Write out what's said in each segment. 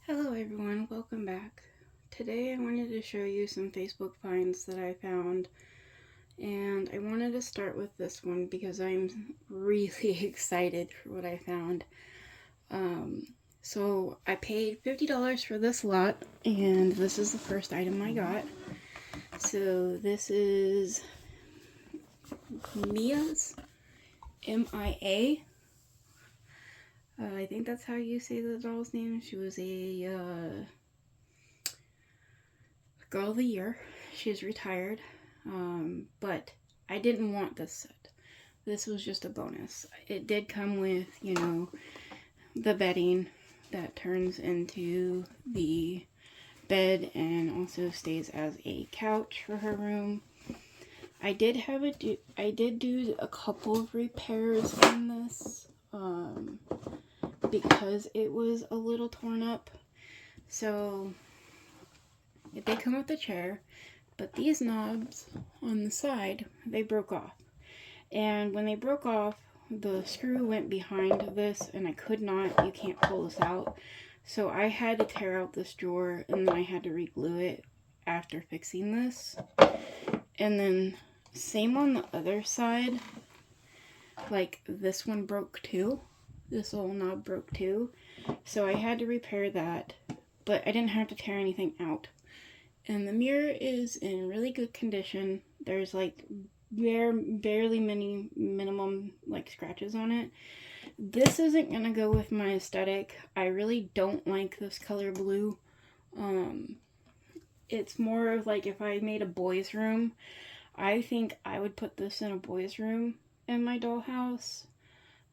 Hello everyone, welcome back. Today I wanted to show you some Facebook finds that I found, and I wanted to start with this one because I'm really excited for what I found. So I paid $50 for this lot, and this is the first item I got. So this is Mia's, M-I-A. I think that's how you say the doll's name. She was a Girl of the Year. She's retired, but I didn't want this set. This was just a bonus. It did come with, the bedding that turns into the bed and also stays as a couch for her room. I did do a couple of repairs on this because it was a little torn up. So it did come with the chair, but these knobs on the side, they broke off. And when they broke off, the screw went behind this, and I could not, you can't pull this out. So I had to tear out this drawer, and then I had to re-glue it after fixing this. And then same on the other side, like this one broke too. This little knob broke too. So I had to repair that, but I didn't have to tear anything out. And the mirror is in really good condition. There's like barely minimum like scratches on it. This isn't gonna go with my aesthetic. I really don't like this color blue. It's more of like if I made a boy's room, I think I would put this in a boy's room in my dollhouse.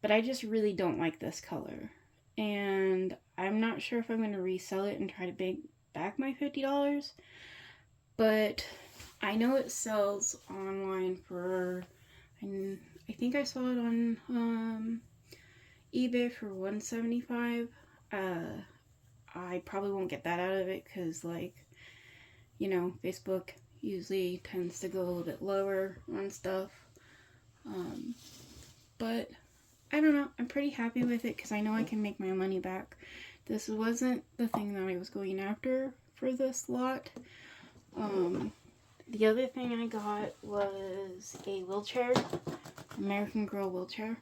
But I just really don't like this color. And I'm not sure if I'm going to resell it and try to make back my $50. But I know it sells online for, I think I saw it on eBay for $175. I probably won't get that out of it because, Facebook usually tends to go a little bit lower on stuff. But I don't know. I'm pretty happy with it because I know I can make my money back. This wasn't the thing that I was going after for this lot. The other thing I got was a wheelchair, American Girl wheelchair.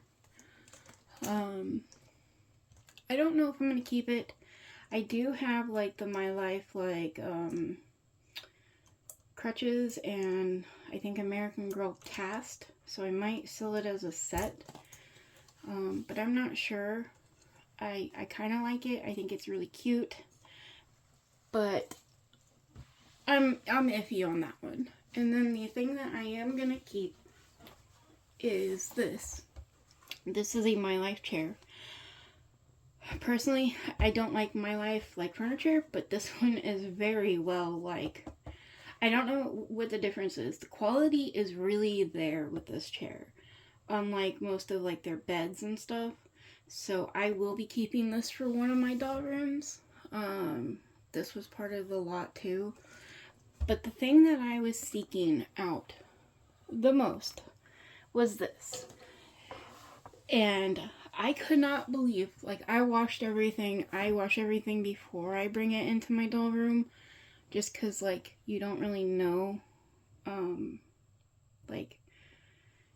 I don't know if I'm going to keep it. I do have like the My Life crutches and I think American Girl cast, so I might sell it as a set. But I'm not sure. I kind of like it. I think it's really cute. But I'm iffy on that one. And then the thing that I am going to keep is this. This is a My Life chair. Personally, I don't like My Life like furniture, but this one is very well like. I don't know what the difference is. The quality is really there with this chair, unlike most of like their beds and stuff. So I will be keeping this for one of my doll rooms. This was part of the lot too. But the thing that I was seeking out the most was this. And I could not believe, like, I wash everything before I bring it into my doll room, just because, like, you don't really know,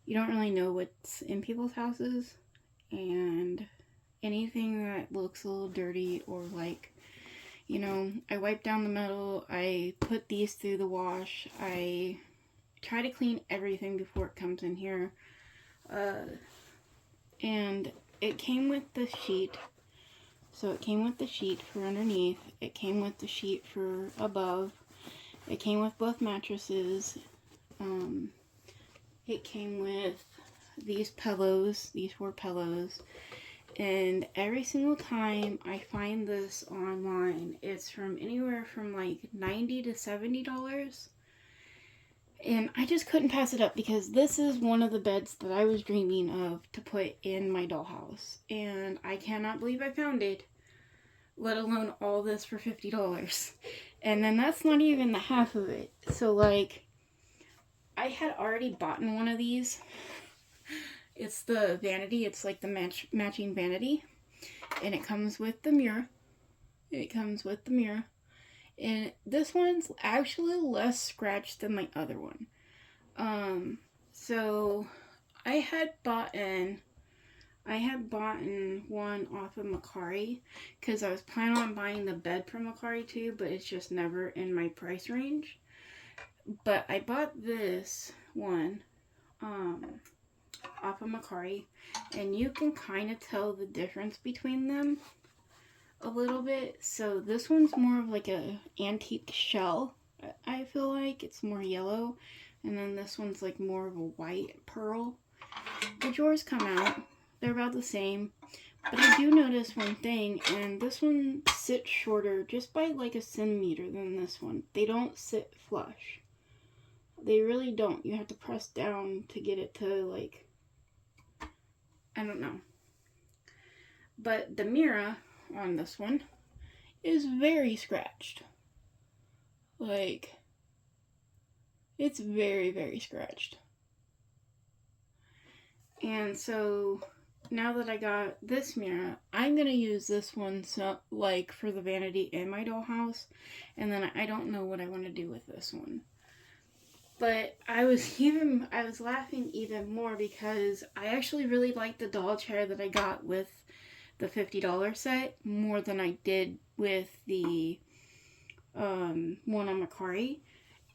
you don't really know what's in people's houses, and anything that looks a little dirty or, like, I wipe down the metal, I put these through the wash, I try to clean everything before it comes in here, and it came with the sheet. So it came with the sheet for underneath, it came with the sheet for above, it came with both mattresses, it came with these pillows, these 4 pillows, and every single time I find this online, it's from anywhere from like $90 to $70. And I just couldn't pass it up because this is one of the beds that I was dreaming of to put in my dollhouse. And I cannot believe I found it, let alone all this for $50. And then that's not even the half of it. So, like, I had already bought one of these. It's the vanity. It's like the matching vanity. And it comes with the mirror. It comes with the mirror. And this one's actually less scratched than my other one. So I had bought one off of Mercari because I was planning on buying the bed from Mercari too, but it's just never in my price range. But I bought this one off of Mercari, and you can kind of tell the difference between them a little bit. So this one's more of like a antique shell. I feel like it's more yellow, and then this one's like more of a white pearl. The drawers come out, they're about the same, but I do notice one thing, and this one sits shorter just by like a centimeter than this one. They don't sit flush. They really don't. You have to press down to get it to, like, I don't know. But the mirror on this one is very scratched. Like, it's very, very scratched. And so now that I got this mirror, I'm going to use this one like for the vanity in my dollhouse. And then I don't know what I want to do with this one. But I was laughing even more because I actually really liked the doll chair that I got with the $50 set more than I did with the one on Mercari.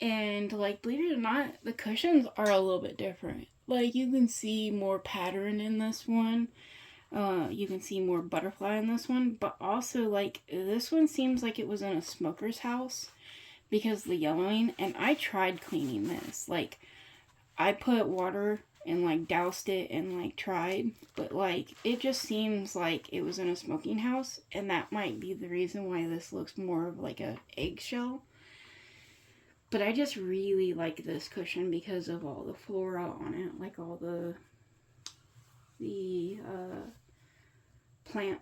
And, like, believe it or not, the cushions are a little bit different. Like, you can see more pattern in this one. You can see more butterfly in this one. But also, like, this one seems like it was in a smoker's house because of the yellowing. And I tried cleaning this. Like, I put water and, like, doused it and, like, tried. But, like, it just seems like it was in a smoking house. And that might be the reason why this looks more of, like, a eggshell. But I just really like this cushion because of all the flora on it. Like, all the plant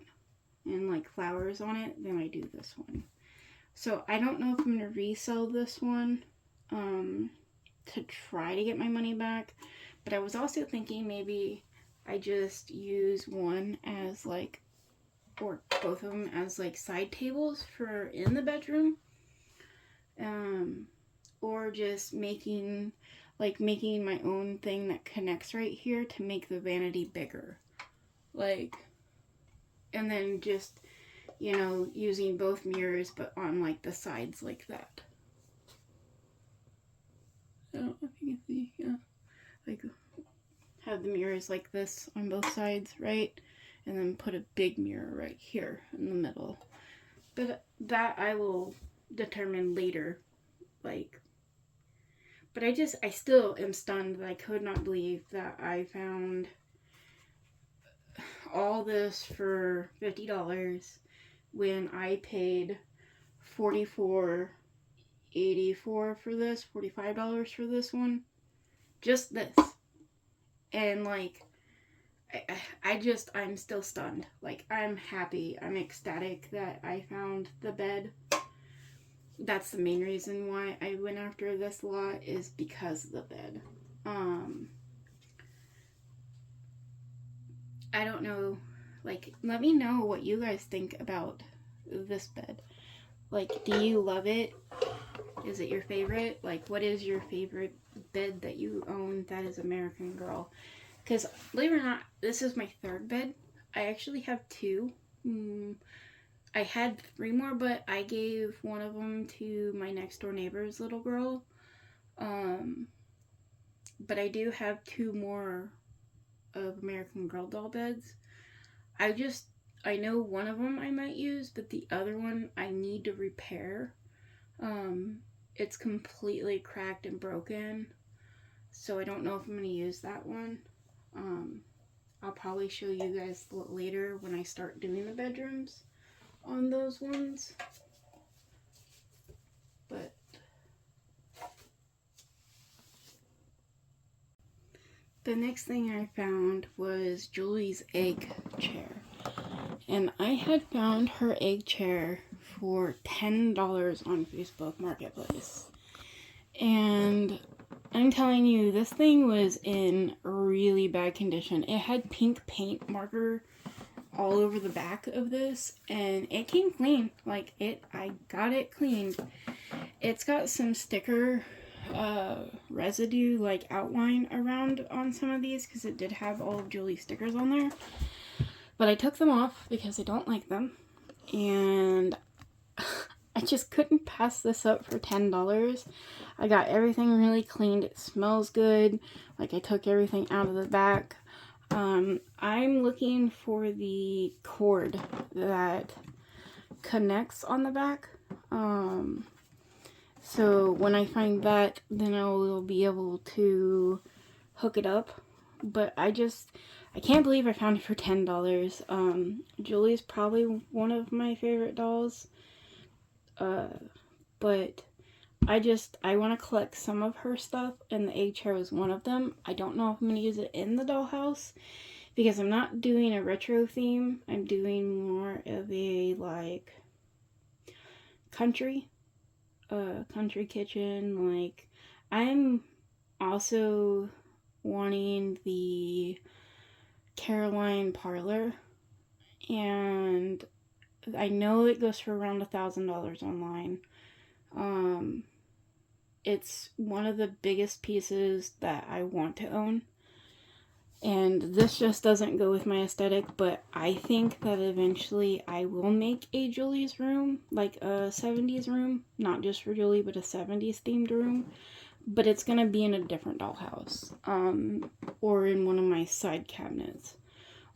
and, like, flowers on it than I do this one. So I don't know if I'm going to resell this one to try to get my money back. But I was also thinking maybe I just use one as, like, or both of them as, like, side tables for in the bedroom. Or just making my own thing that connects right here to make the vanity bigger. Like, and then just, you know, using both mirrors but on, like, the sides like that. I don't know if you can see, yeah. Like, have the mirrors like this on both sides, right? And then put a big mirror right here in the middle. But that I will determine later, like. But I still am stunned that I could not believe that I found all this for $50 when I paid $44.84 for this, $45 for this one. Just this. And, like, I'm still stunned. Like, I'm happy. I'm ecstatic that I found the bed. That's the main reason why I went after this lot, is because of the bed. I don't know, like, let me know what you guys think about this bed. Like, do you love it? Is it your favorite? Like, what is your favorite bed that you own that is American Girl? Because, believe it or not, this is my third bed. I actually have two. I had 3 more, but I gave one of them to my next door neighbor's little girl. But I do have 2 more of American Girl doll beds. I know one of them I might use, but the other one I need to repair. It's completely cracked and broken, so I don't know if I'm going to use that one. I'll probably show you guys later when I start doing the bedrooms on those ones. But the next thing I found was Julie's egg chair. And I had found her egg chair for $10 on Facebook Marketplace. And I'm telling you, this thing was in really bad condition. It had pink paint marker all over the back of this, and it came clean. Like, I got it cleaned. It's got some sticker residue, like outline around on some of these, because it did have all of Julie's stickers on there. But I took them off because I don't like them, and I just couldn't pass this up for $10. I got everything really cleaned. It smells good. Like, I took everything out of the back. I'm looking for the cord that connects on the back. So when I find that, then I will be able to hook it up. But I can't believe I found it for $10. Julie's probably one of my favorite dolls. But I want to collect some of her stuff, and the egg chair was one of them. I don't know if I'm going to use it in the dollhouse, because I'm not doing a retro theme. I'm doing more of a, like, country kitchen. Like, I'm also wanting the Caroline parlor, and I know it goes for around $1,000 online. It's one of the biggest pieces that I want to own, and this just doesn't go with my aesthetic, but I think that eventually I will make a Julie's room, like a 70s room, not just for Julie, but a 70s themed room, but it's gonna be in a different dollhouse, or in one of my side cabinets,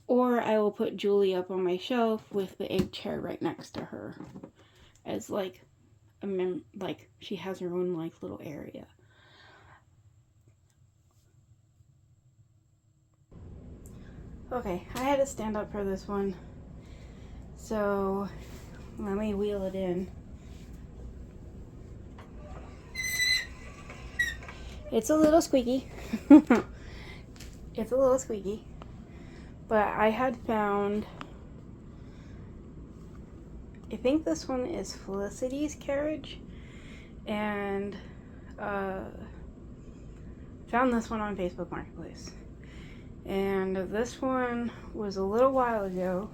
or I will put Julie up on my shelf with the egg chair right next to her, as like like she has her own like little area. Okay, I had to stand up for this one, so let me wheel it in. It's a little squeaky. It's a little squeaky, but I had found, I think this one is Felicity's carriage, and found this one on Facebook Marketplace. And this one was a little while ago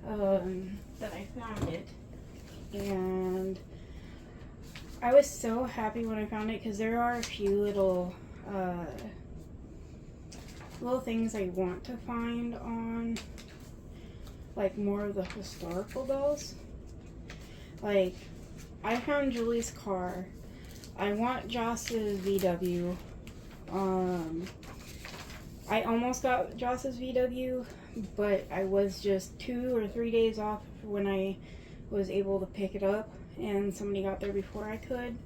that I found it, and I was so happy when I found it, because there are a few little things I want to find on, like, more of the historical dolls. Like, I found Julie's car. I want Joss's VW. I almost got Joss's VW, but I was just 2 or 3 days off when I was able to pick it up, and somebody got there before I could.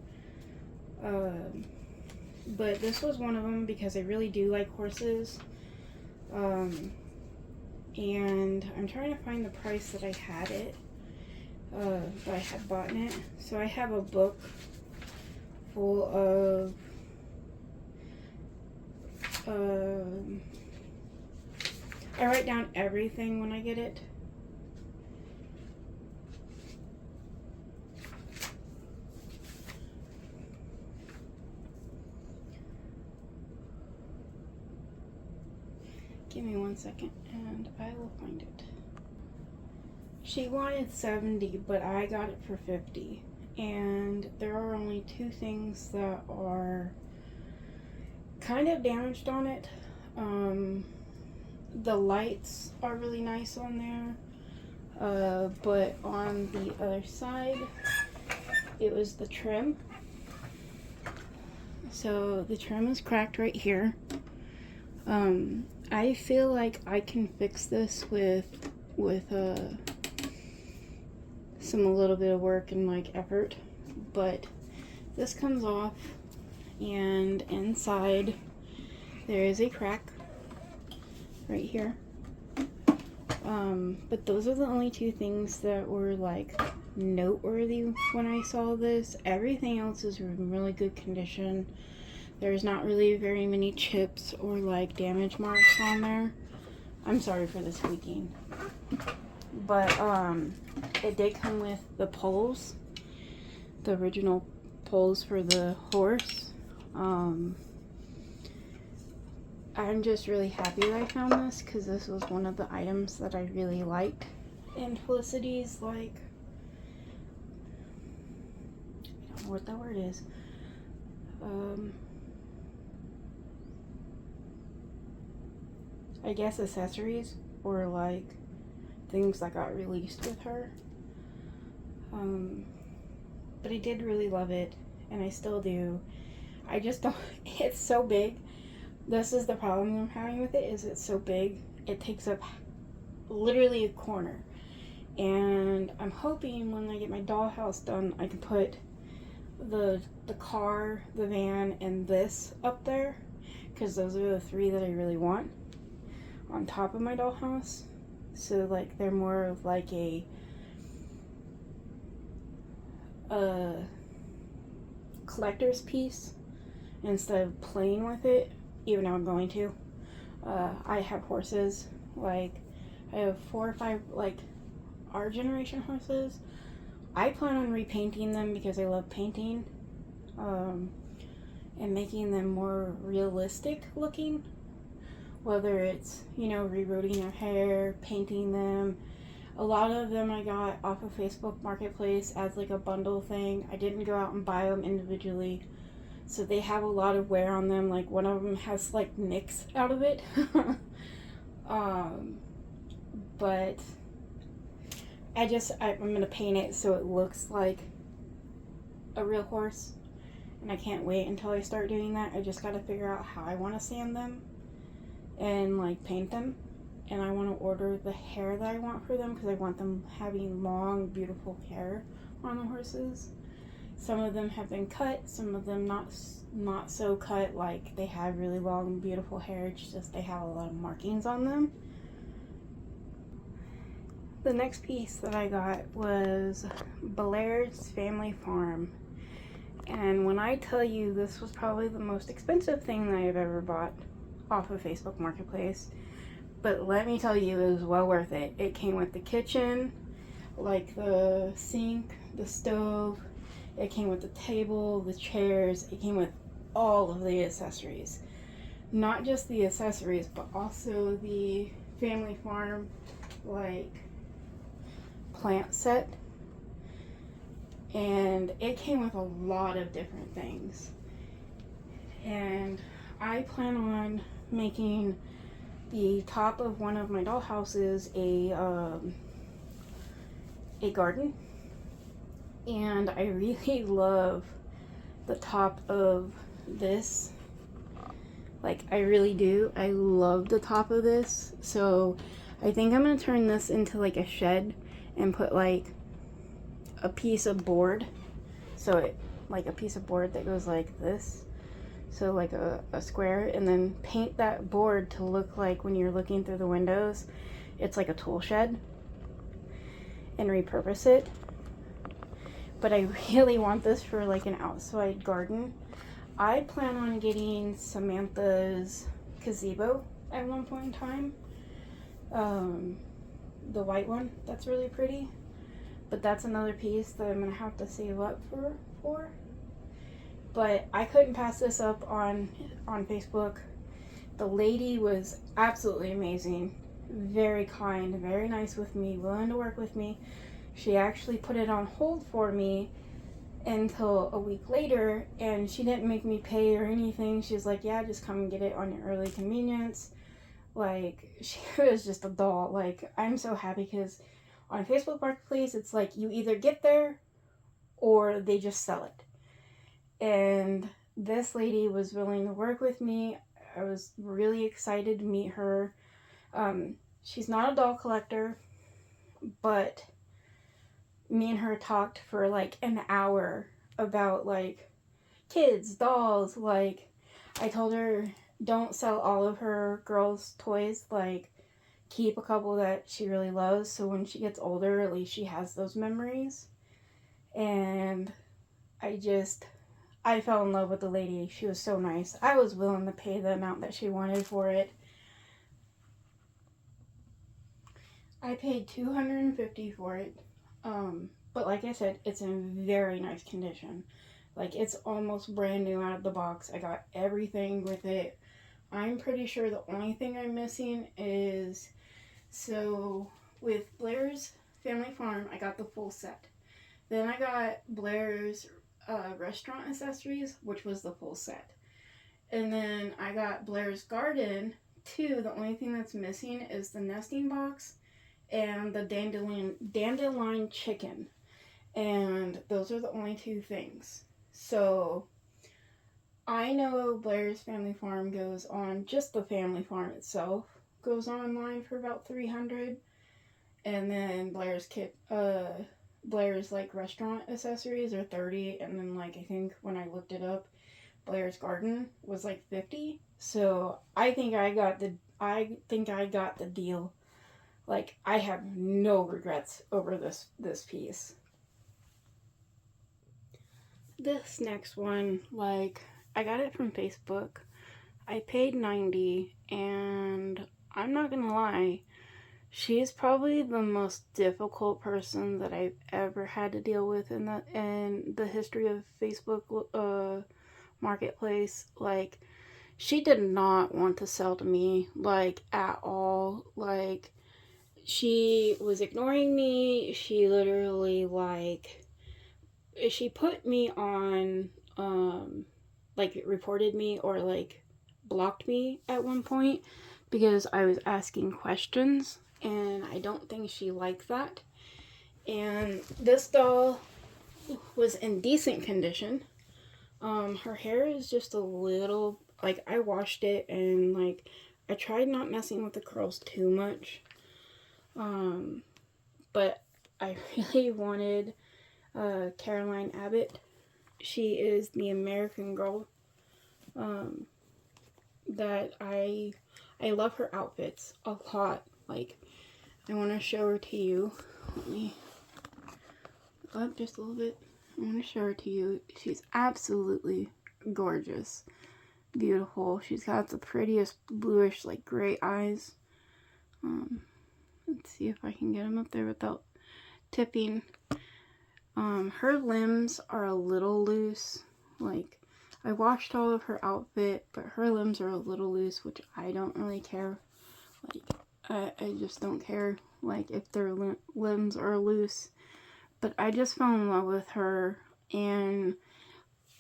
But this was one of them, because I really do like horses. And I'm trying to find the price that I had it, that I had bought in it. So I have a book full of I write down everything when I get it. Give me 1 second and I will find it. She wanted 70, but I got it for 50. And there are only 2 things that are kind of damaged on it. The lights are really nice on there, but on the other side it was the trim. So the trim is cracked right here. I feel like I can fix this with some a little bit of work and like effort, but this comes off, and inside there is a crack right here. But those are the only 2 things that were like noteworthy when I saw this. Everything else is in really good condition. There's not really very many chips or like damage marks on there. I'm sorry for the squeaking. But it did come with the poles, the original poles for the horse. I'm just really happy that I found this because this was one of the items that I really liked. And Felicity's, like, I don't know what that word is. I guess accessories or like things that got released with her. But I did really love it, and I still do. I just don't, it's so big. This is the problem I'm having with it, is it's so big. It takes up literally a corner. And I'm hoping when I get my dollhouse done, I can put the car, the van, and this up there, because those are the three that I really want on top of my dollhouse. So like they're more of like a collector's piece instead of playing with it, even though I'm going to. I have horses, like I have 4 or 5 like our generation horses. I plan on repainting them because I love painting, and making them more realistic looking, whether it's, you know, rerouting their hair, painting them. A lot of them I got off of Facebook Marketplace as like a bundle thing. I didn't go out and buy them individually, so they have a lot of wear on them. Like one of them has like nicks out of it. But I'm gonna paint it so it looks like a real horse, and I can't wait until I start doing that. I just gotta figure out how I want to sand them and like paint them, and I want to order the hair that I want for them because I want them having long, beautiful hair on the horses. Some of them have been cut, some of them not so cut, like they have really long, beautiful hair. It's just they have a lot of markings on them. The next piece that I got was Belaire's Family Farm. And when I tell you this was probably the most expensive thing that I've ever bought off of Facebook Marketplace, but let me tell you, it was well worth it. It came with the kitchen, like the sink, the stove. It came with the table, the chairs. It came with all of the accessories. Not just the accessories, but also the Family Farm, like, plant set. And it came with a lot of different things. And I plan on making the top of one of my dollhouses a garden. And I really love the top of this. Like, I really do. I love the top of this. So I think I'm gonna turn this into like a shed and put like a piece of board. So it, like a piece of board that goes like this. So like a square, and then paint that board to look like when you're looking through the windows, it's like a tool shed, and repurpose it. But I really want this for like an outside garden. I plan on getting Samantha's gazebo at one point in time. The white one, that's really pretty. But that's another piece that I'm gonna have to save up for. But I couldn't pass this up on Facebook. The lady was absolutely amazing, very kind, very nice with me, willing to work with me. She actually put it on hold for me until a week later, and she didn't make me pay or anything. She was like, yeah, just come and get it on your early convenience. Like, she was just a doll. Like, I'm so happy because on Facebook Marketplace, it's like you either get there or they just sell it. And this lady was willing to work with me. I was really excited to meet her. She's not a doll collector, but me and her talked for like an hour about like kids, dolls. Like, I told her don't sell all of her girls' toys, like keep a couple that she really loves, so when she gets older at least she has those memories. And I fell in love with the lady. She was so nice. I was willing to pay the amount that she wanted for it. I paid $250 for it. But like I said, it's in very nice condition. Like, it's almost brand new out of the box. I got everything with it. I'm pretty sure the only thing I'm missing is, so with Blair's Family Farm, I got the full set. Then I got Blair's restaurant accessories, which was the full set. And then I got Blair's Garden too. The only thing that's missing is the nesting box and the dandelion chicken. And those are the only two things. So I know Blair's Family Farm goes on, just the family farm itself goes online for about $300. And then Blair's like restaurant accessories are $30, and then like I think when I looked it up, Blair's Garden was like $50. So I think I got the deal. Like, I have no regrets over this piece. This next one, like, I got it from Facebook. I paid $90, and I'm not gonna lie, she's probably the most difficult person that I've ever had to deal with in the history of Facebook marketplace. Like, she did not want to sell to me, like, at all. Like, she was ignoring me. She literally, like, she put me on, like, reported me or, like, blocked me at one point because I was asking questions, and I don't think she liked that. And this doll was in decent condition. Her hair is just a little, like, I washed it, and, like, I tried not messing with the curls too much. But I really wanted Caroline Abbott. She is the American Girl. That I love her outfits a lot. Like, I want to show her to you. Let me up just a little bit. I want to show her to you. She's absolutely gorgeous. Beautiful. She's got the prettiest bluish, like, gray eyes. Let's see if I can get them up there without tipping. Her limbs are a little loose. Like, I washed all of her outfit, but her limbs are a little loose, which I don't really care. Like, I just don't care, like, if their limbs are loose. But I just fell in love with her, and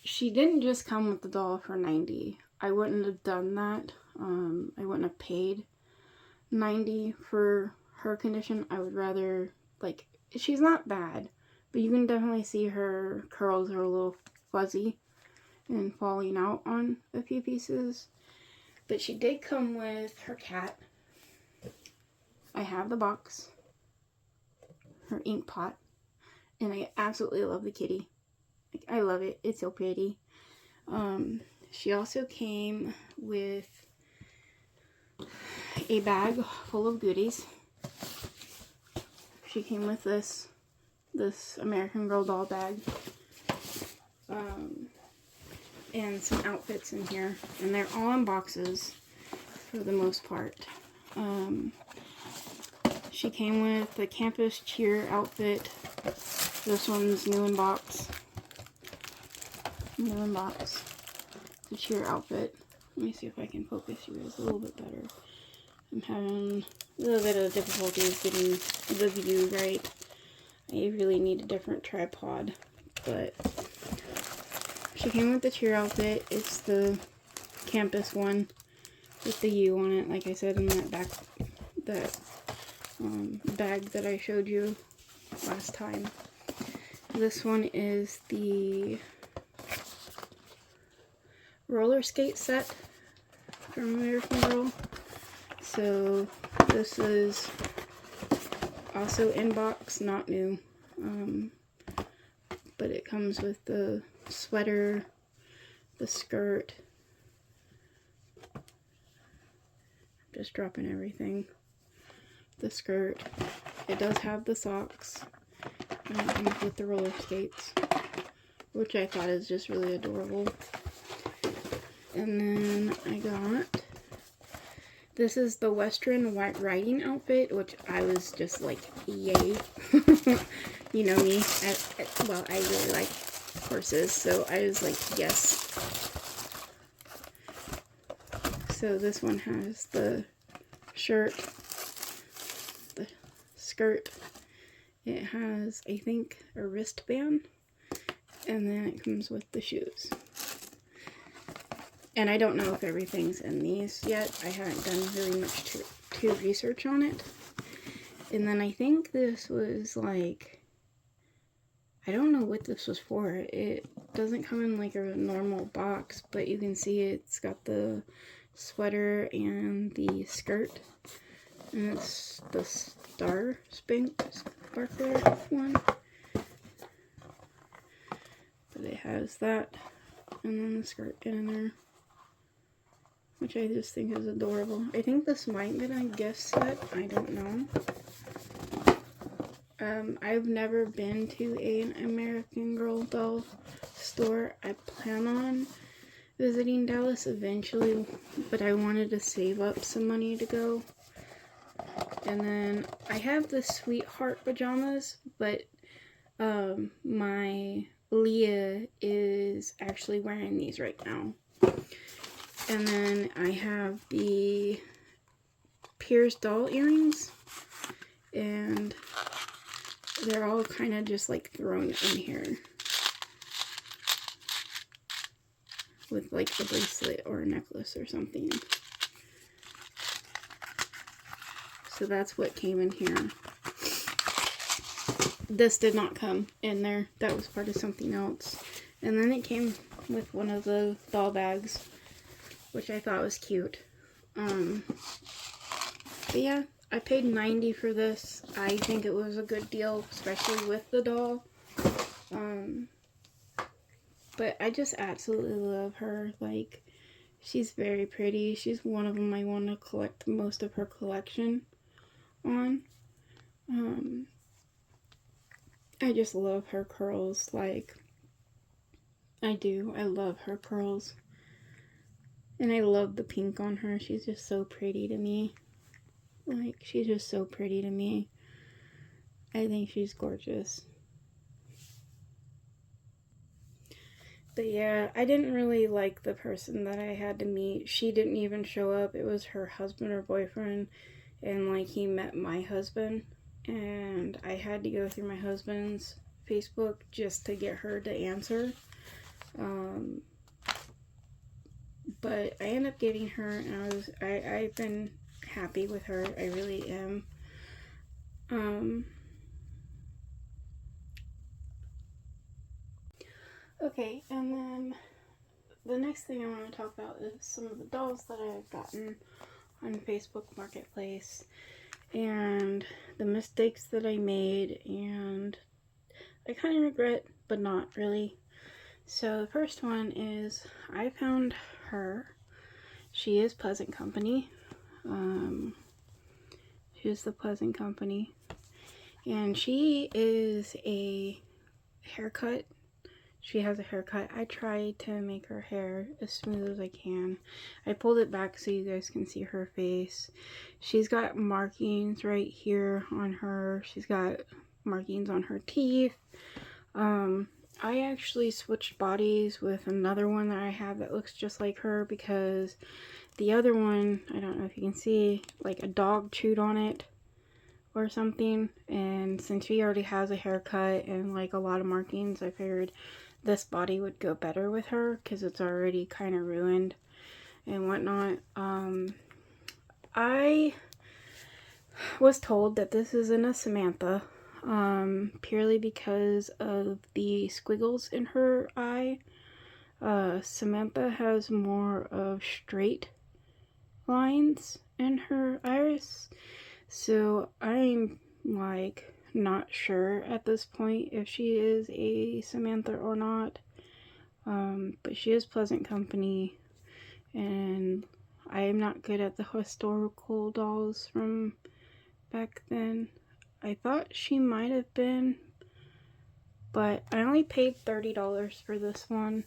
she didn't just come with the doll for $90. I wouldn't have done that. I wouldn't have paid $90 for her condition. I would rather, like, she's not bad, but you can definitely see her curls are a little fuzzy and falling out on a few pieces. But she did come with her cat. I have the box, her ink pot, and I absolutely love the kitty. Like, I love it. It's so pretty. She also came with a bag full of goodies. She came with this American Girl doll bag. And some outfits in here. And they're all in boxes for the most part. She came with the Campus Cheer outfit. This one's new in box. New in box. The cheer outfit. Let me see if I can focus you guys a little bit better. I'm having a little bit of difficulties getting the view right. I really need a different tripod. But she came with the cheer outfit. It's the campus one with the U on it, like I said in that bag that I showed you last time. This one is the roller skate set from American Girl. So this is also in box, not new. But it comes with the sweater, the skirt. Just dropping everything. The skirt. It does have the socks. And it comes with the roller skates, which I thought is just really adorable. And then I got, this is the Western White Riding outfit, which I was just like, yay. You know me, well, I really like horses, so I was like, yes. So this one has the shirt, the skirt. It has, I think, a wristband, and then it comes with the shoes. And I don't know if everything's in these yet. I haven't done really much to research on it. And then I think this was like, I don't know what this was for. It doesn't come in like a normal box, but you can see it's got the sweater and the skirt. And it's the Star Sparkler one. But it has that. And then the skirt in there, which I just think is adorable. I think this might be a gift set. I don't know. I've never been to an American Girl doll store. I plan on visiting Dallas eventually, but I wanted to save up some money to go. And then I have the Sweetheart pajamas, but my Leah is actually wearing these right now. And then I have the Pierce doll earrings, and they're all kind of just like thrown in here with like a bracelet or a necklace or something. So that's what came in here. This did not come in there. That was part of something else. And then it came with one of the doll bags, which I thought was cute. But yeah, I paid $90 for this. I think it was a good deal, especially with the doll. But I just absolutely love her. Like, she's very pretty. She's one of them I want to collect most of her collection on. I just love her curls. Like, I do. I love her curls. And I love the pink on her. She's just so pretty to me. Like, she's just so pretty to me. I think she's gorgeous. But yeah, I didn't really like the person that I had to meet. She didn't even show up. It was her husband or boyfriend. And like, he met my husband. And I had to go through my husband's Facebook just to get her to answer. But I ended up getting her, and I've been happy with her. I really am. Okay, and then the next thing I want to talk about is some of the dolls that I've gotten on Facebook Marketplace, and the mistakes that I made, and I kind of regret, but not really. So the first one is, I found her. She is Pleasant Company. She's the Pleasant Company. And she is a haircut. She has a haircut. I try to make her hair as smooth as I can. I pulled it back so you guys can see her face. She's got markings right here on her. She's got markings on her teeth. I actually switched bodies with another one that I have that looks just like her, because the other one, I don't know if you can see, like a dog chewed on it or something. And since she already has a haircut and like a lot of markings, I figured this body would go better with her because it's already kind of ruined and whatnot. I was told that this isn't a Samantha, purely because of the squiggles in her eye. Samantha has more of straight lines in her iris, so I'm like not sure at this point if she is a Samantha or not. But she is Pleasant Company, and I am not good at the historical dolls from back then. I thought she might have been, but I only paid $30 for this one.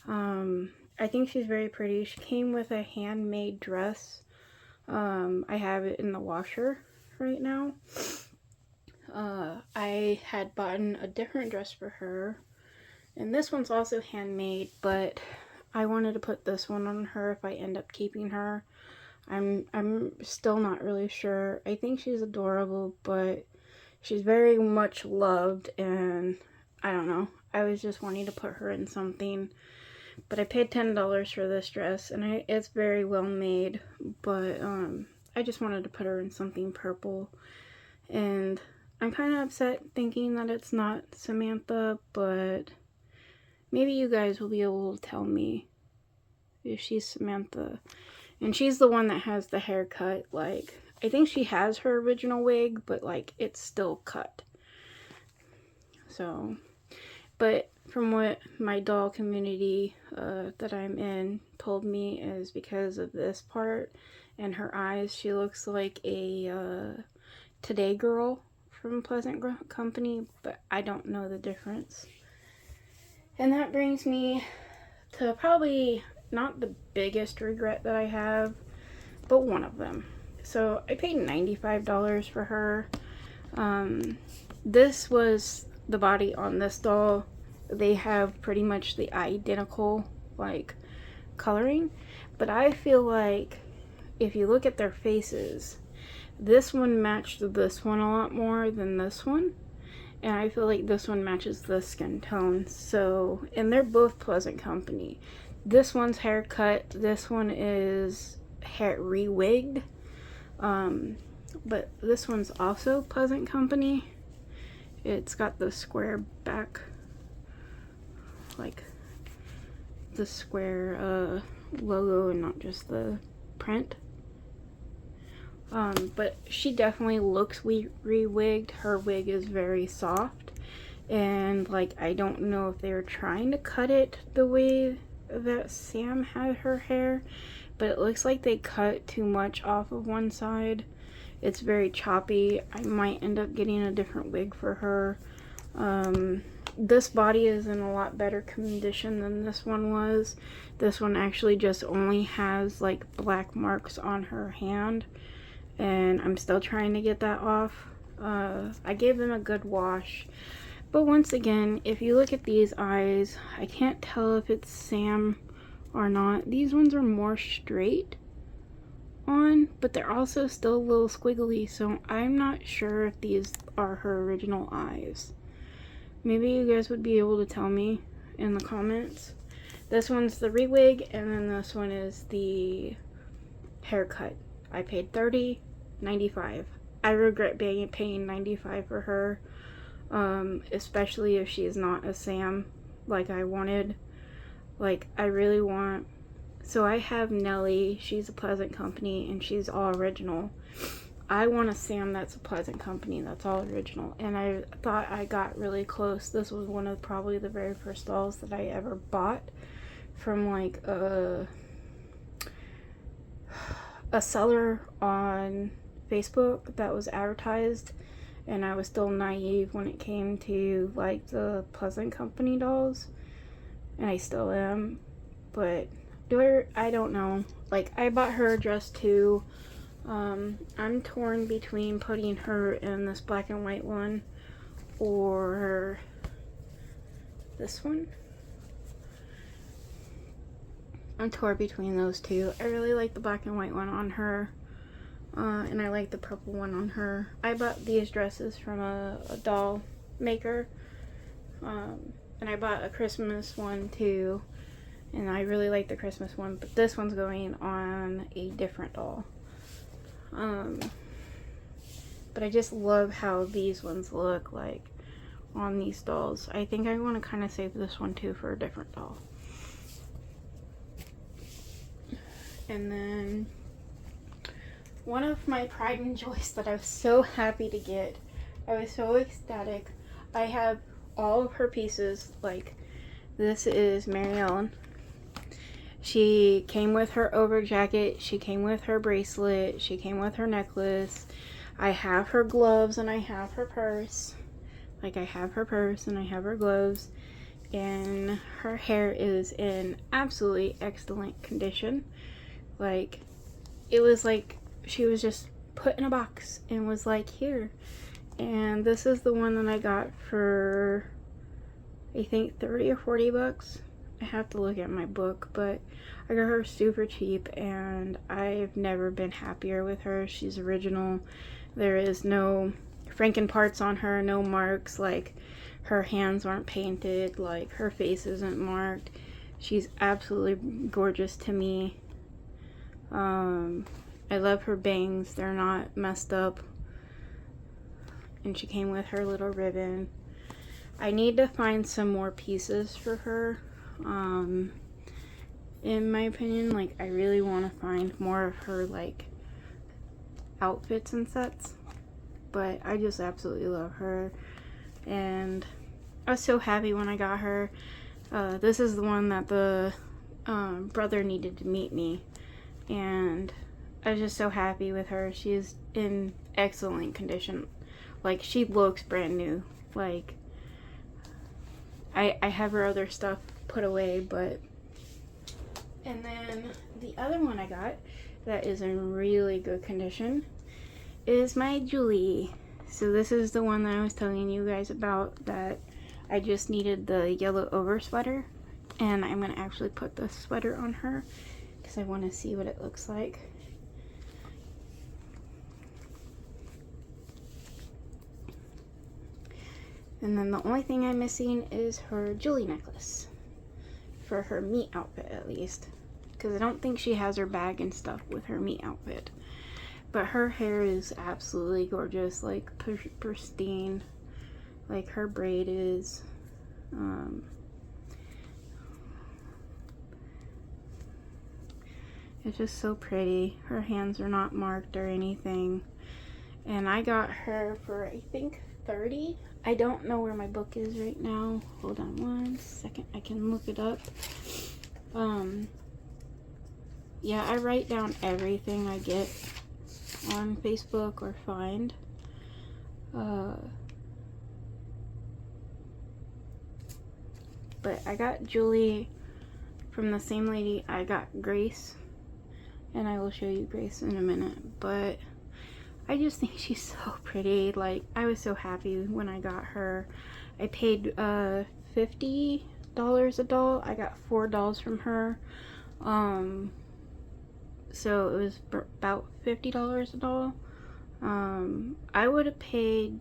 I think she's very pretty. She came with a handmade dress. I have it in the washer right now. I had bought a different dress for her, and this one's also handmade, but I wanted to put this one on her if I end up keeping her. I'm still not really sure. I think she's adorable, but she's very much loved, and I don't know. I was just wanting to put her in something. But I paid $10 for this dress, and it's very well made, but I just wanted to put her in something purple. And I'm kind of upset thinking that it's not Samantha, but maybe you guys will be able to tell me if she's Samantha. And she's the one that has the haircut. Like, I think she has her original wig, but like it's still cut. So, but from what my doll community that I'm in told me is because of this part and her eyes, she looks like a Today girl from Pleasant Company, but I don't know the difference. And that brings me to probably not the biggest regret that I have, but one of them. So I paid $95 for her. This was the body on this doll. They have pretty much the identical like coloring, but I feel like if you look at their faces, this one matched this one a lot more than this one. And I feel like this one matches the skin tone. So, and they're both Pleasant Company. This one's haircut. This one is hair re-wigged. But this one's also Pleasant Company. It's got the square back, like the square logo and not just the print. But she definitely looks re-wigged. Her wig is very soft, and like I don't know if they were trying to cut it the way that Sam had her hair, but it looks like they cut too much off of one side. It's very choppy. I might end up getting a different wig for her. This body is in a lot better condition than this one was. This one actually just only has like black marks on her hand, and I'm still trying to get that off. I gave them a good wash, but once again, if you look at these eyes, I can't tell if it's Sam or not. These ones are more straight on, but they're also still a little squiggly, so I'm not sure if these are her original eyes. Maybe you guys would be able to tell me in the comments. This one's the re-wig, and then this one is the haircut. I paid $30.95. I regret paying $95 for her, especially if she's not a Sam like I wanted. Like, I really want... So I have Nellie, she's a Pleasant Company, and she's all original. I want a Sam that's a Pleasant Company, that's all original. And I thought I got really close. This was one of probably the very first dolls that I ever bought from like a seller on Facebook that was advertised. And I was still naive when it came to like the Pleasant Company dolls. And I still am. But I don't know. Like, I bought her a dress too. I'm torn between putting her in this black and white one or this one. I'm torn between those two. I really like the black and white one on her, and I like the purple one on her. I bought these dresses from a doll maker, and I bought a Christmas one too, and I really like the Christmas one, but this one's going on a different doll. But I just love how these ones look like on these dolls. I think I want to kind of save this one too for a different doll. And then one of my pride and joys that I was so happy to get, I was so ecstatic. I have all of her pieces. Like, this is Mary Ellen. She came with her over jacket, she came with her bracelet, she came with her necklace. I have her gloves and I have her purse. Like, I have her purse and I have her gloves. And her hair is in absolutely excellent condition. Like, it was like she was just put in a box and was like, here. And this is the one that I got for, I think, 30 or 40 bucks. I have to look at my book, but I got her super cheap and I've never been happier with her. She's original. There is no Franken parts on her, no marks, like her hands aren't painted, like her face isn't marked. She's absolutely gorgeous to me. I love her bangs. They're not messed up. And she came with her little ribbon. I need to find some more pieces for her. In my opinion, like, I really want to find more of her, like, outfits and sets. But I just absolutely love her. And I was so happy when I got her. This is the one that the brother needed to meet me. And I was just so happy with her. She's in excellent condition. Like, she looks brand new. Like, I have her other stuff put away, but... And then the other one I got that is in really good condition is my Julie. So this is the one that I was telling you guys about, that I just needed the yellow over sweater. And I'm going to actually put the sweater on her because I want to see what it looks like. And then the only thing I'm missing is her Julie necklace. For her meet outfit, at least. Because I don't think she has her bag and stuff with her meet outfit. But her hair is absolutely gorgeous. Like, pristine. Like, her braid is. It's just so pretty. Her hands are not marked or anything. And I got her for, I think, $30. I don't know where my book is right now. Hold on one second. I can look it up. Yeah, I write down everything I get on Facebook or find. But I got Julie from the same lady I got Grace. And I will show you Grace in a minute. But I just think she's so pretty. Like, I was so happy when I got her. I paid $50 a doll. I got 4 dolls from her. So it was about $50 a doll. I would have paid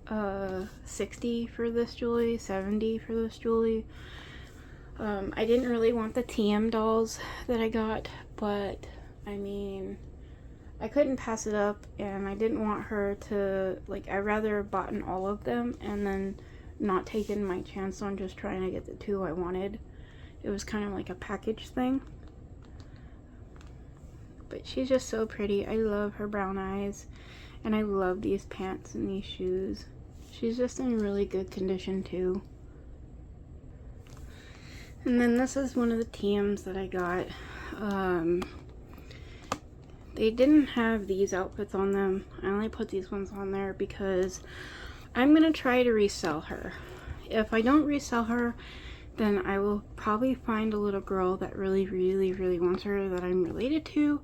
$60 for this Julie, $70 for this Julie. I didn't really want the TM dolls that I got, but I mean, I couldn't pass it up, and I didn't want her to, like, I'd rather have bought all of them and then not taken my chance on just trying to get the 2 I wanted. It was kind of like a package thing. But she's just so pretty. I love her brown eyes, and I love these pants and these shoes. She's just in really good condition too. And then this is one of the TMs that I got. They didn't have these outfits on them. I only put these ones on there because I'm gonna try to resell her. If I don't resell her, then I will probably find a little girl that really, really, really wants her, that I'm related to,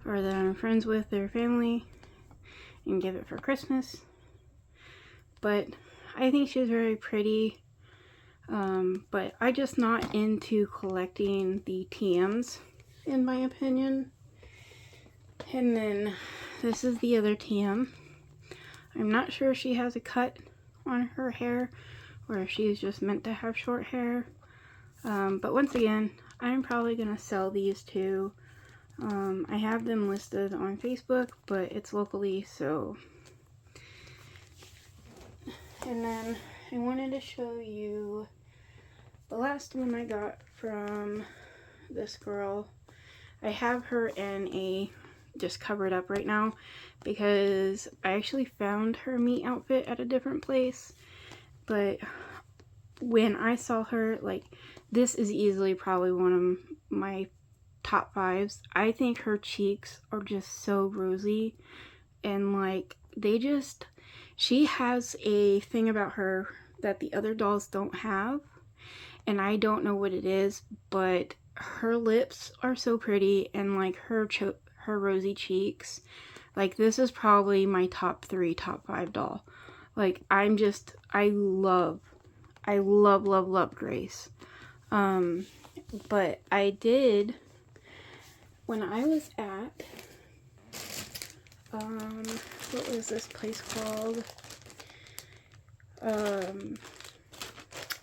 or that I'm friends with their family, and give it for Christmas. But I think she's very pretty. But I'm just not into collecting the TMs, in my opinion. And then this is the other TM. I'm not sure if she has a cut on her hair or if she's just meant to have short hair. But once again, I'm probably going to sell these two. I have them listed on Facebook, but it's locally, so. And then I wanted to show you the last one I got from this girl. I have her in a just covered up right now because I actually found her meet outfit at a different place. But when I saw her, like, this is easily probably one of my top 5s. I think her cheeks are just so rosy, and like, they just, she has a thing about her that the other dolls don't have, and I don't know what it is, but her lips are so pretty, and like her rosy cheeks. Like, this is probably my top 3, top 5 doll. Like, I love Grace. But I did, when I was at, what was this place called?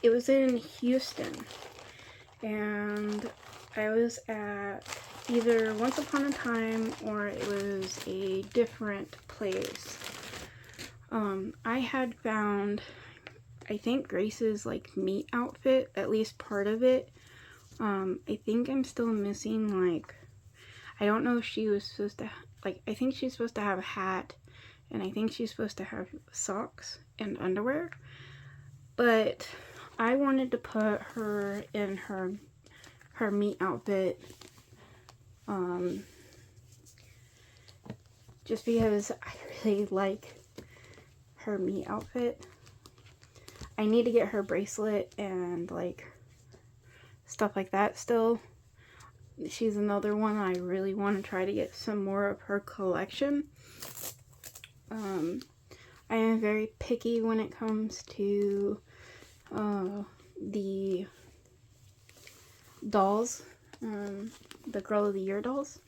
It was in Houston, and I was at either Once Upon a Time or it was a different place. I had found, I think, Grace's like meat outfit, at least part of it. I think I'm still missing, like, I don't know if she was supposed to, like, I think she's supposed to have a hat, and I think she's supposed to have socks and underwear, but I wanted to put her in her meat outfit, just because I really like her meat outfit. I need to get her bracelet and like stuff like that still. She's another one I really want to try to get some more of her collection. I am very picky when it comes to the dolls, the Girl of the Year dolls.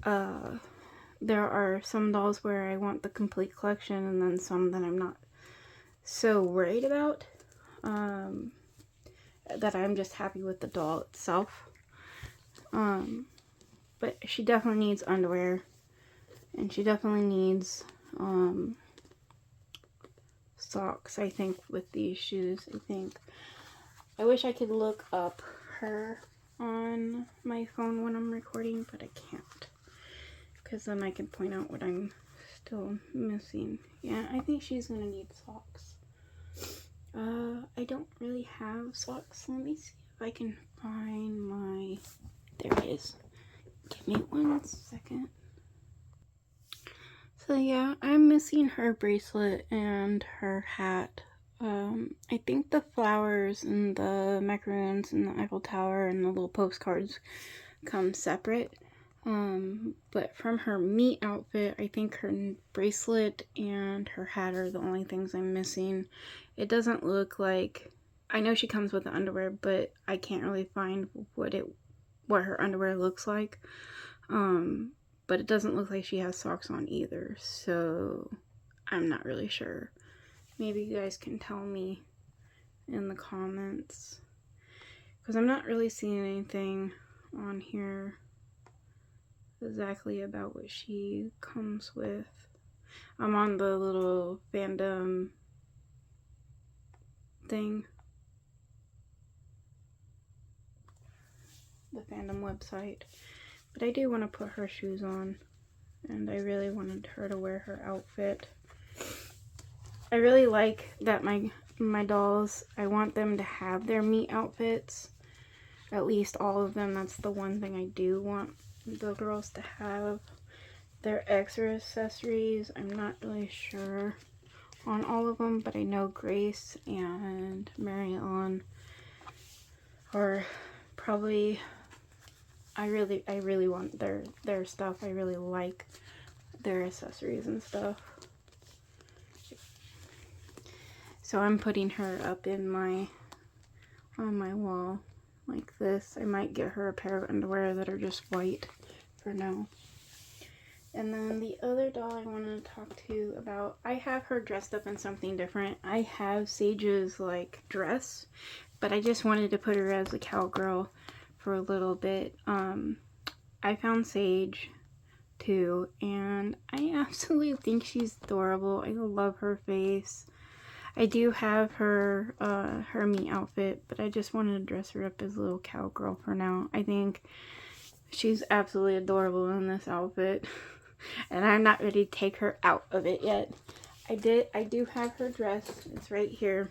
There are some dolls where I want the complete collection, and then some that I'm not so worried about, that I'm just happy with the doll itself. But she definitely needs underwear, and she definitely needs socks, I think, with these shoes. I wish I could look up her on my phone when I'm recording, but I can't, because then I can point out what I'm still missing. Yeah, I think she's gonna need socks. I don't really have socks. Let me see if I can find my, there it is. Give me 1 second. So yeah, I'm missing her bracelet and her hat. I think the flowers and the macaroons and the Eiffel Tower and the little postcards come separate. But from her meat outfit, I think her bracelet and her hat are the only things I'm missing. It doesn't look like, I know she comes with the underwear, but I can't really find what her underwear looks like. But it doesn't look like she has socks on either, so I'm not really sure. Maybe you guys can tell me in the comments, because I'm not really seeing anything on here exactly about what she comes with. I'm on the little fandom thing, the fandom website, but I do want to put her shoes on, and I really wanted her to wear her outfit. I really like that my dolls, I want them to have their meat outfits, at least all of them. That's the one thing I do want the girls to have. Their extra accessories, I'm not really sure on all of them, but I know Grace and Mary Ellen are probably, I really want their stuff. I really like their accessories and stuff. So I'm putting her up in on my wall like this. I might get her a pair of underwear that are just white for now. And then the other doll I wanted to talk to you about, I have her dressed up in something different. I have Sage's like dress, but I just wanted to put her as a cowgirl for a little bit. I found Sage too, and I absolutely think she's adorable. I love her face. I do have her her meat outfit, but I just wanted to dress her up as a little cowgirl for now. I think she's absolutely adorable in this outfit, and I'm not ready to take her out of it yet. I do have her dress. It's right here.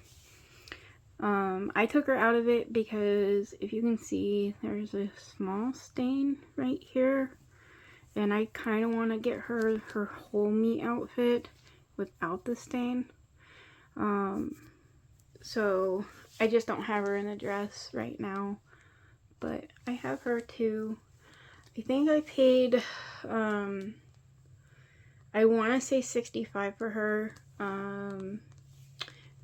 I took her out of it because if you can see, there's a small stain right here, and I kind of want to get her whole meat outfit without the stain. So I just don't have her in a dress right now, but I have her too. I think I paid, I want to say $65 for her.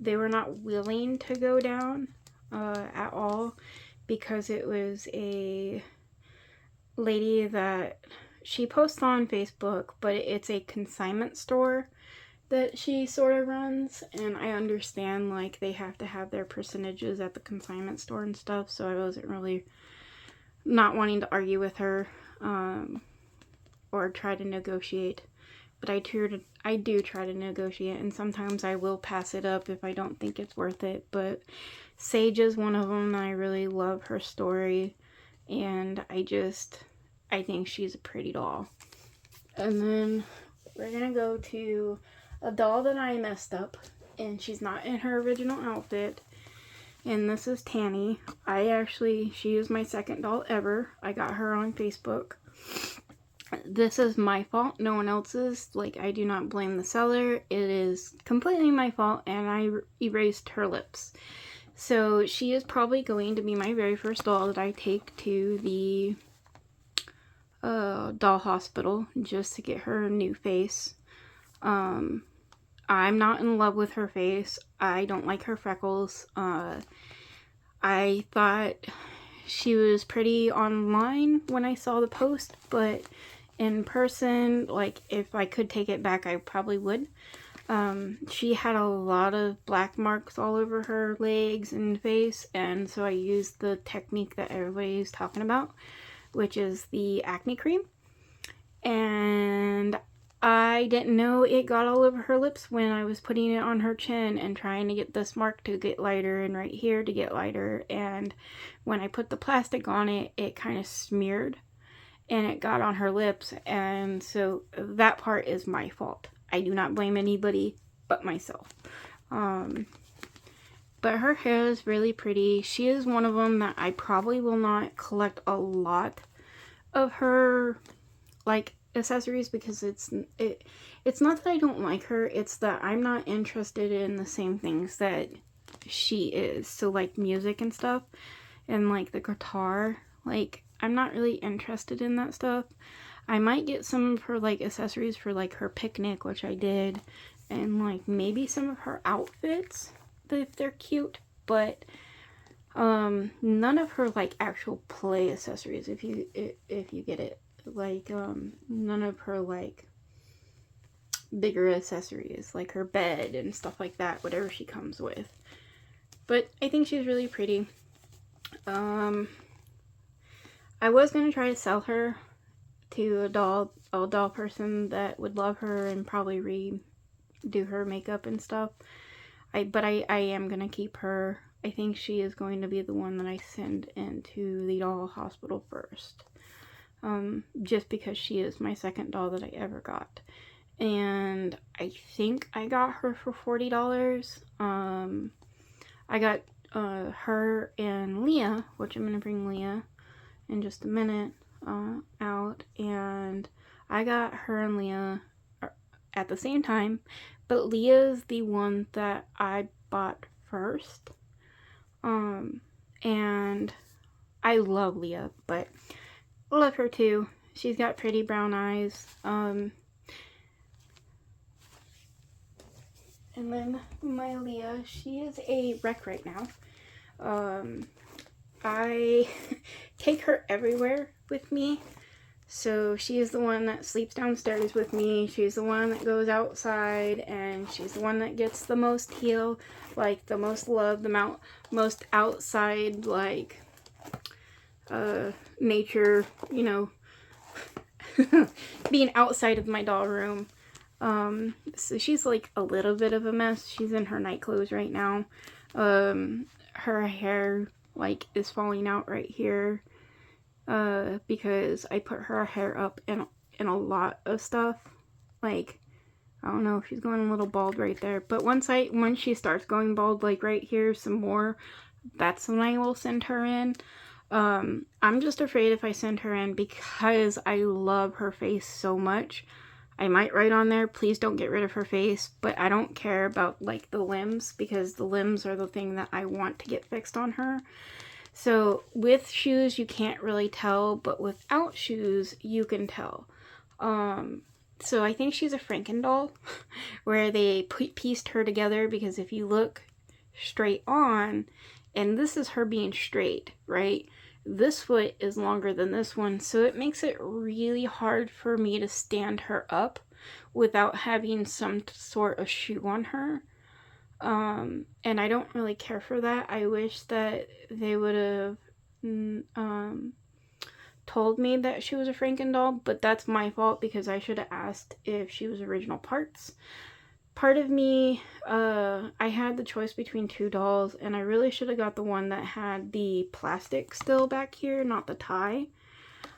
They were not willing to go down at all, because it was a lady that she posts on Facebook, but it's a consignment store that she sort of runs, and I understand like they have to have their percentages at the consignment store and stuff, so I wasn't really not wanting to argue with her or try to negotiate. But I do try to negotiate, and sometimes I will pass it up if I don't think it's worth it. But Sage is one of them. I really love her story, and I think she's a pretty doll. And then we're gonna go to a doll that I messed up, and she's not in her original outfit. And this is Tanny. She is my second doll ever. I got her on Facebook. This is my fault, no one else's. Like, I do not blame the seller. It is completely my fault, and I erased her lips. So she is probably going to be my very first doll that I take to the doll hospital just to get her a new face. I'm not in love with her face. I don't like her freckles. I thought she was pretty online when I saw the post, but in person, like, if I could take it back, I probably would. She had a lot of black marks all over her legs and face, and so I used the technique that everybody's talking about, which is the acne cream. And I didn't know it got all over her lips when I was putting it on her chin and trying to get this mark to get lighter and right here to get lighter. And when I put the plastic on it, it kind of smeared and it got on her lips. And so that part is my fault. I do not blame anybody but myself. But her hair is really pretty. She is one of them that I probably will not collect a lot of her, like, accessories, because it's not that I don't like her, it's that I'm not interested in the same things that she is. So like music and stuff, and like the guitar, like I'm not really interested in that stuff. I might get some of her like accessories for like her picnic, which I did, and like maybe some of her outfits if they're cute, but none of her like actual play accessories, if you get it. Like, none of her, like, bigger accessories, like her bed and stuff like that, whatever she comes with. But I think she's really pretty. I was going to try to sell her to a doll person that would love her and probably redo her makeup and stuff. But I am going to keep her. I think she is going to be the one that I send into the doll hospital first. Just because she is my second doll that I ever got. And I think I got her for $40. I got her and Leah, which I'm going to bring Leah in just a minute out. And I got her and Leah at the same time. But Leah's the one that I bought first. And I love Leah, but I love her too. She's got pretty brown eyes. And then my Leah, she is a wreck right now. I take her everywhere with me. So she is the one that sleeps downstairs with me. She's the one that goes outside, and she's the one that gets the most heel, like the most love, the most outside, like nature, you know, being outside of my doll room. So she's like a little bit of a mess. She's in her night clothes right now. Her hair like is falling out right here because I put her hair up in a lot of stuff. Like, I don't know if she's going a little bald right there, but once she starts going bald, like right here some more, that's when I will send her in. I'm just afraid if I send her in, because I love her face so much, I might write on there, please don't get rid of her face, but I don't care about like the limbs, because the limbs are the thing that I want to get fixed on her. So with shoes you can't really tell, but without shoes you can tell. So I think she's a Franken doll where they pieced her together, because if you look, straight on, and this is her being straight, right? This foot is longer than this one, so it makes it really hard for me to stand her up without having some sort of shoe on her. And I don't really care for that. I wish that they would have told me that she was a Franken doll, but that's my fault because I should have asked if she was original parts. Part of me, I had the choice between two dolls, and I really should have got the one that had the plastic still back here, not the tie.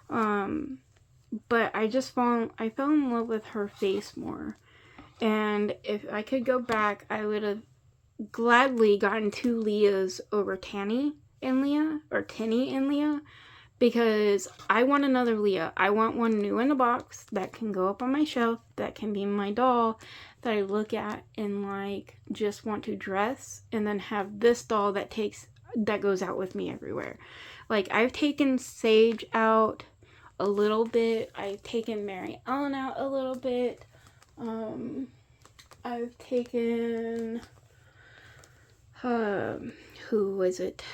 But I fell in love with her face more. And if I could go back, I would have gladly gotten two Leahs over Tanny and Leah, or Tinny and Leah, because I want another Leah. I want one new in a box that can go up on my shelf, that can be my doll, that I look at and like just want to dress, and then have this doll that goes out with me everywhere. Like, I've taken Sage out a little bit. I've taken Mary Ellen out a little bit. I've taken who was it?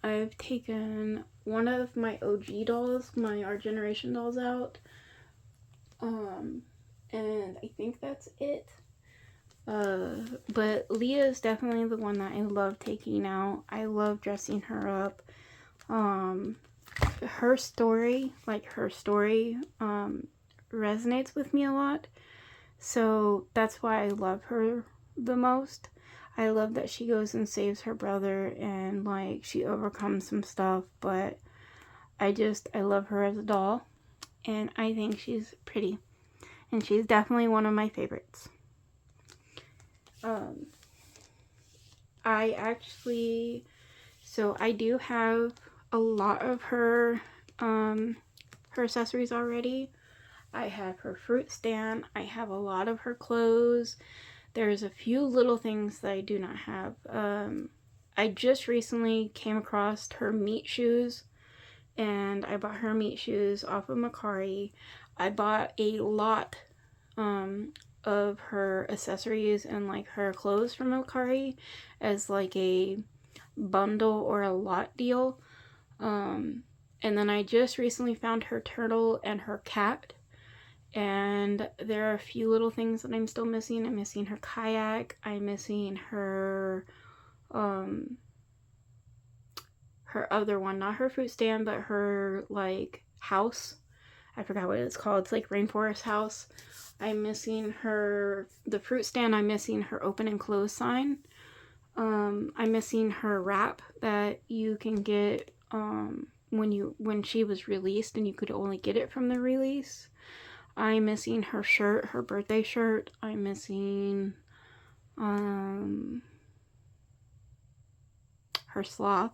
I've taken one of my OG dolls, my Our Generation dolls out. And I think that's it. But Leah is definitely the one that I love taking out. I love dressing her up. Her story resonates with me a lot. So that's why I love her the most. I love that she goes and saves her brother and like she overcomes some stuff, but I love her as a doll, and I think she's pretty, and she's definitely one of my favorites. I do have a lot of her accessories already. I have her fruit stand. I have a lot of her clothes. There's a few little things that I do not have. I just recently came across her meat shoes, and I bought her meat shoes off of Mercari. I bought a lot of her accessories and like her clothes from Mercari as like a bundle or a lot deal. And then I just recently found her turtle and her cat. And there are a few little things that I'm still missing. I'm missing her kayak. I'm missing her other one, not her fruit stand, but her like house. I forgot what it's called. It's like Rainforest House. I'm missing the fruit stand. I'm missing her open and close sign. I'm missing her wrap that you can get when she was released, and you could only get it from the release. I'm missing her shirt, her birthday shirt. I'm missing her sloth.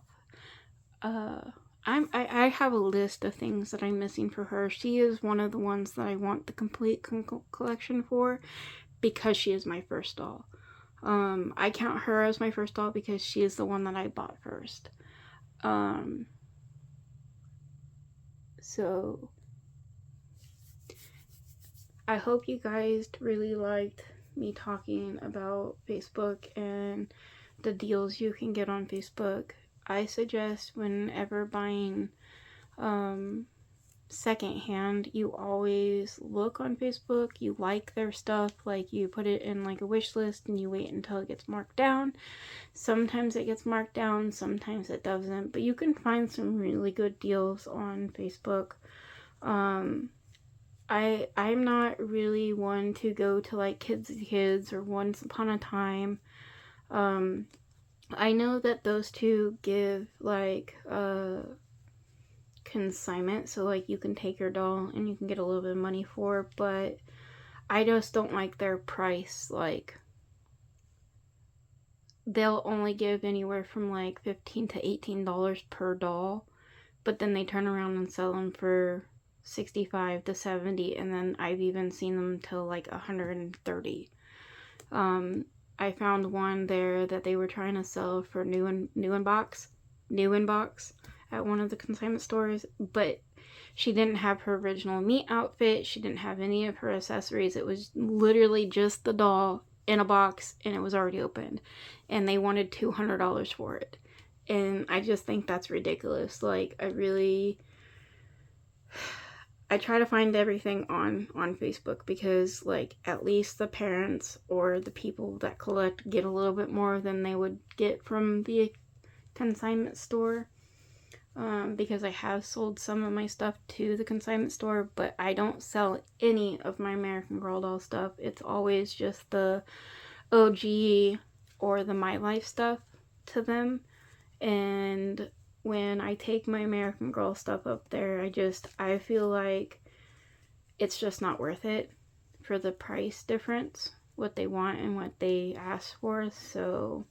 I have a list of things that I'm missing for her. She is one of the ones that I want the complete collection for because she is my first doll. I count her as my first doll because she is the one that I bought first. So I hope you guys really liked me talking about Facebook and the deals you can get on Facebook. I suggest whenever buying secondhand, you always look on Facebook, you like their stuff, like you put it in like a wish list and you wait until it gets marked down. Sometimes it gets marked down, sometimes it doesn't, but you can find some really good deals on Facebook. I'm not really one to go to like Kids or Once Upon a Time. I know that those two give like consignment, so like you can take your doll and you can get a little bit of money for it, but I just don't like their price. Like, they'll only give anywhere from like $15 to $18 per doll, but then they turn around and sell them for $65 to $70, and then I've even seen them till like $130. I found one there that they were trying to sell for new in box at one of the consignment stores, but she didn't have her original meat outfit. She didn't have any of her accessories. It was literally just the doll in a box and it was already opened, and they wanted $200 for it. And I just think that's ridiculous. Like, I try to find everything on Facebook, because like at least the parents or the people that collect get a little bit more than they would get from the consignment store. Because I have sold some of my stuff to the consignment store, but I don't sell any of my American Girl doll stuff. It's always just the OG or the My Life stuff to them. And when I take my American Girl stuff up there, I feel like it's just not worth it for the price difference, what they want and what they ask for. So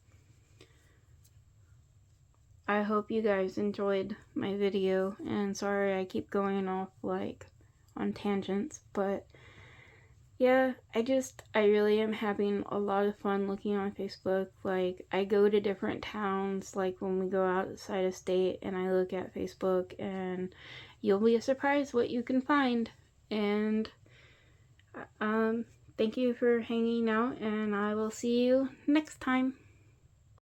I hope you guys enjoyed my video, and sorry I keep going off like on tangents, but yeah, I really am having a lot of fun looking on Facebook. Like, I go to different towns, like when we go outside of state, and I look at Facebook, and you'll be surprised what you can find. And thank you for hanging out, and I will see you next time.